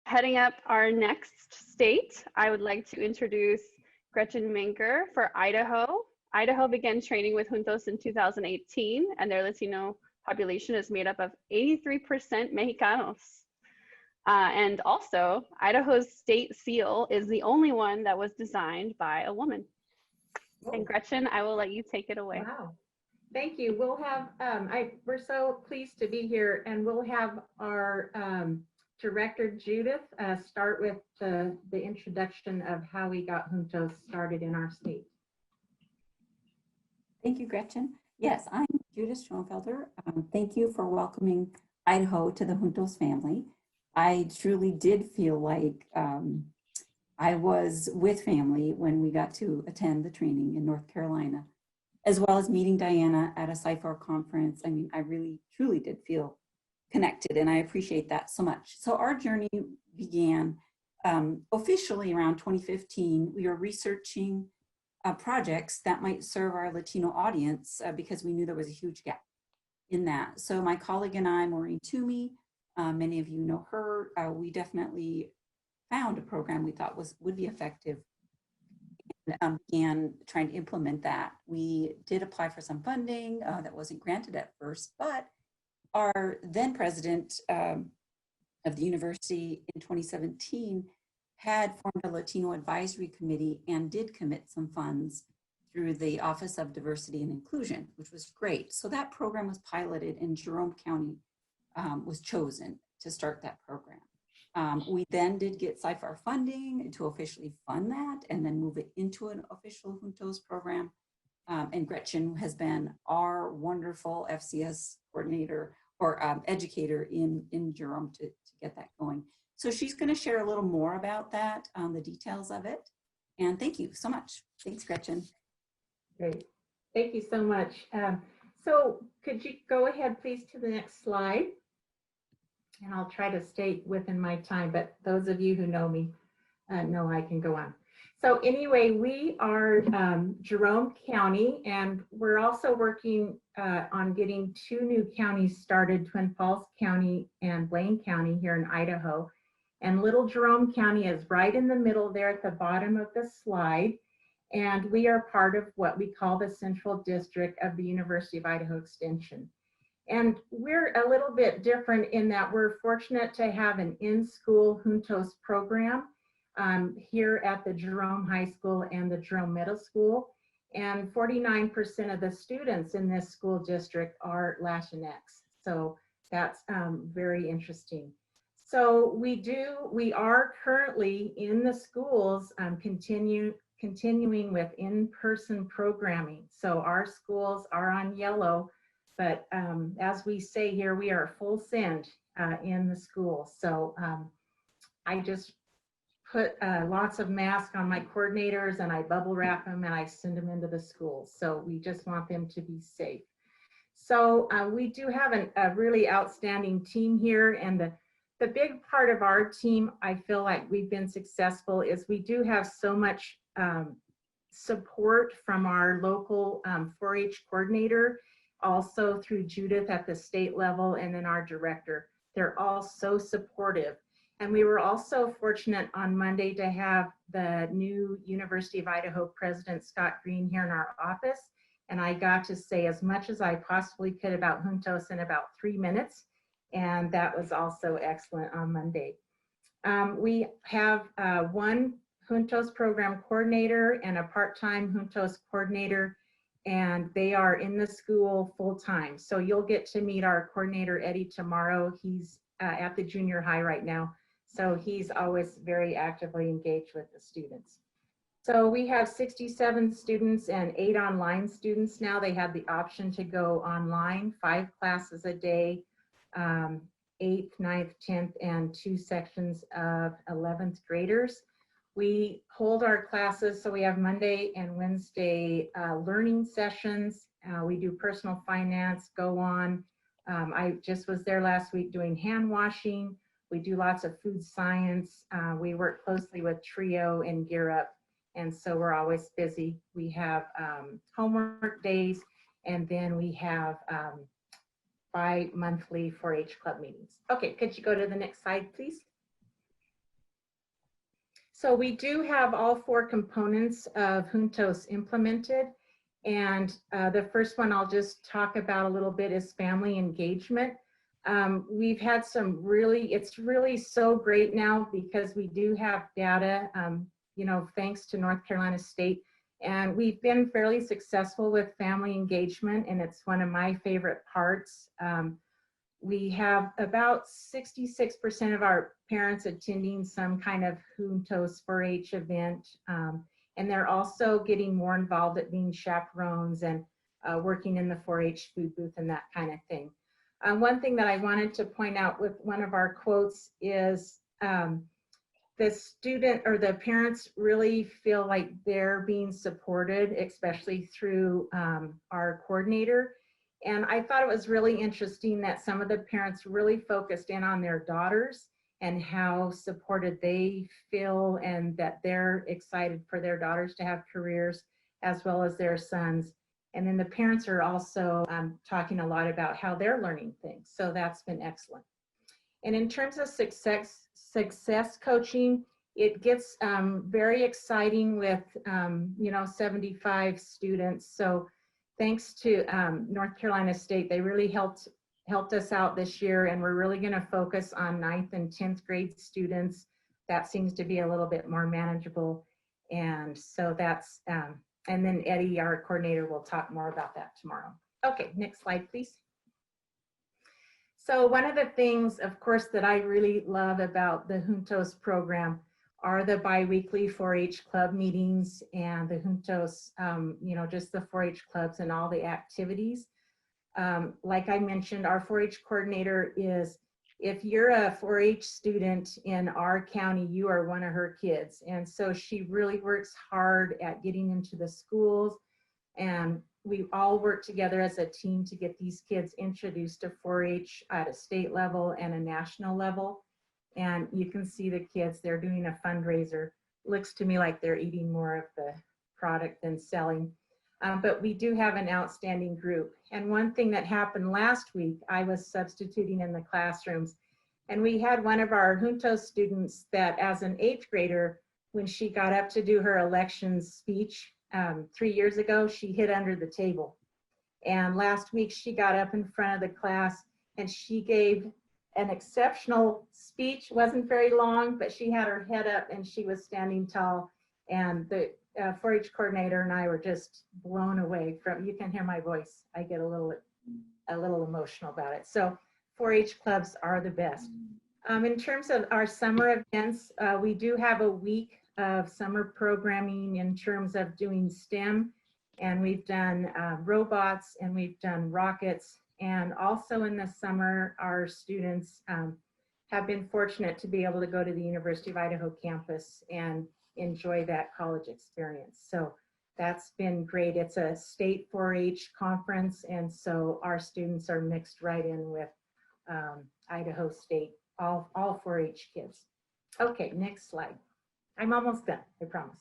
Heading up our next state, I would like to introduce Gretchen Minker for Idaho. Idaho began training with Juntos in 2018, and their Latino population is made up of 83% Mexicanos. And also, Idaho's state seal is the only one that was designed by a woman. Oh. And Gretchen, I will let you take it away. Wow. Thank you. We'll have, we're so pleased to be here, and we'll have our Director Judith start with the introduction of how we got Juntos started in our state. Thank you, Gretchen. Yes, I'm Judith Schoenfelder. Thank you for welcoming Idaho to the Juntos family. I truly did feel like I was with family when we got to attend the training in North Carolina, as well as meeting Diana at a CIFAR conference. I mean, I really, truly did feel connected, and I appreciate that so much. So our journey began officially around 2015. We were researching projects that might serve our Latino audience because we knew there was a huge gap in that. So my colleague and I, Maureen Toomey, many of you know her, we definitely found a program we thought would be effective and began trying to implement that. We did apply for some funding that wasn't granted at first, but our then president of the university in 2017 had formed a Latino advisory committee and did commit some funds through the Office of Diversity and Inclusion, which was great. So that program was piloted, and Jerome County was chosen to start that program. We then did get CIFAR funding to officially fund that and then move it into an official Juntos program. And Gretchen has been our wonderful FCS coordinator or educator in Jerome to get that going. So she's going to share a little more about that, the details of it. And thank you so much. Thanks, Gretchen. Great. Thank you so much. So could you go ahead, please, to the next slide? And I'll try to stay within my time, but those of you who know me know I can go on. So anyway, we are Jerome County, and we're also working on getting 2 new counties started, Twin Falls County and Blaine County here in Idaho. And Little Jerome County is right in the middle there at the bottom of the slide. And we are part of what we call the Central District of the University of Idaho Extension. And we're a little bit different in that we're fortunate to have an in-school Juntos program here at the Jerome High School and the Jerome Middle School. And 49% of the students in this school district are Latinx. So that's very interesting. So we are currently in the schools continuing with in-person programming. So our schools are on yellow, but as we say here, we are full send in the school. So I just put lots of masks on my coordinators, and I bubble wrap them, and I send them into the schools. So we just want them to be safe. So we do have a really outstanding team here, and the big part of our team, I feel like we've been successful, is we do have so much support from our local 4-H coordinator, also through Judith at the state level, and then our director. They're all so supportive. And we were also fortunate on Monday to have the new University of Idaho President, Scott Green, here in our office. And I got to say as much as I possibly could about Juntos in about 3 minutes. And that was also excellent on Monday. We have 1 Juntos program coordinator and a part-time Juntos coordinator, and they are in the school full-time. So you'll get to meet our coordinator, Eddie, tomorrow. He's at the junior high right now. So he's always very actively engaged with the students. So we have 67 students and 8 online students now. They have the option to go online, 5 classes a day, 8th, 9th, 10th, and 2 sections of 11th graders. We hold our classes, so we have Monday and Wednesday learning sessions. We do personal finance, go on. I just was there last week doing hand washing. We do lots of food science. We work closely with TRIO and Gear Up, and so we're always busy. We have homework days, and then we have bi-monthly 4-H club meetings. Okay, could you go to the next slide, please? So we do have all 4 components of Juntos implemented. And the first one I'll just talk about a little bit is family engagement. We've had some it's really so great now because we do have data, thanks to North Carolina State. And we've been fairly successful with family engagement, and it's one of my favorite parts. We have about 66% of our parents attending some kind of Juntos 4-H event. And they're also getting more involved at being chaperones and working in the 4-H food booth and that kind of thing. One thing that I wanted to point out with one of our quotes is the student or the parents really feel like they're being supported, especially through our coordinator. And I thought it was really interesting that some of the parents really focused in on their daughters and how supported they feel and that they're excited for their daughters to have careers as well as their sons. And then the parents are also talking a lot about how they're learning things. So that's been excellent. And in terms of success coaching, it gets very exciting with 75 students. So thanks to North Carolina State, they really helped us out this year, and we're really going to focus on 9th and 10th grade students. That seems to be a little bit more manageable. And so that's, and then Eddie, our coordinator, will talk more about that tomorrow. Okay, next slide, please. So one of the things, of course, that I really love about the Juntos program are the biweekly 4-H club meetings and the Juntos, just the 4-H clubs and all the activities. Like I mentioned, our 4-H coordinator is, if you're a 4-H student in our county, you are one of her kids. And so she really works hard at getting into the schools, and we all work together as a team to get these kids introduced to 4-H at a state level and a national level. And you can see the kids, they're doing a fundraiser. Looks to me like they're eating more of the product than selling. But we do have an outstanding group. And one thing that happened last week, I was substituting in the classrooms, and we had one of our Juntos students that, as an 8th grader, when she got up to do her elections speech 3 years ago, she hid under the table. And last week she got up in front of the class and she gave an exceptional speech. Wasn't very long, but she had her head up and she was standing tall. And the 4-H coordinator and I were just blown away from, you can hear my voice. I get a little emotional about it. So 4-H clubs are the best. In terms of our summer events, we do have a week of summer programming in terms of doing STEM, and we've done robots and we've done rockets. And also in the summer, our students have been fortunate to be able to go to the University of Idaho campus and enjoy that college experience. So that's been great. It's a state 4-H conference, and so our students are mixed right in with Idaho State, all 4-H kids. Okay, next slide. I'm almost done, I promise.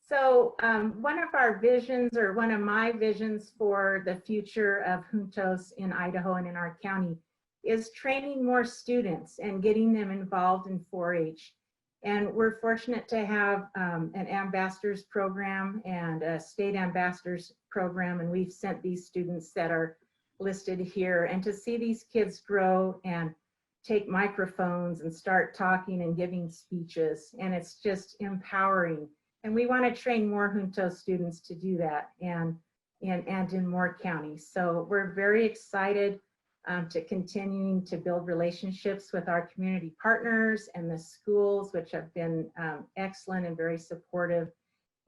So one of our visions, or one of my visions for the future of Juntos in Idaho and in our county, is training more students and getting them involved in 4-H. And we're fortunate to have an ambassadors program and a state ambassadors program, and we've sent these students that are listed here, and to see these kids grow and take microphones and start talking and giving speeches, and it's just empowering. And we want to train more Juntos students to do that, and in more counties. So we're very excited to continuing to build relationships with our community partners and the schools, which have been excellent and very supportive,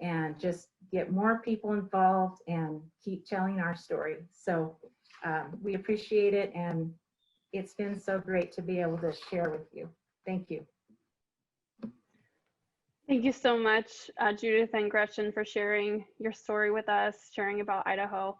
and just get more people involved and keep telling our story. So we appreciate it, and it's been so great to be able to share with you. Thank you. Thank you so much, Judith and Gretchen, for sharing your story with us, sharing about Idaho.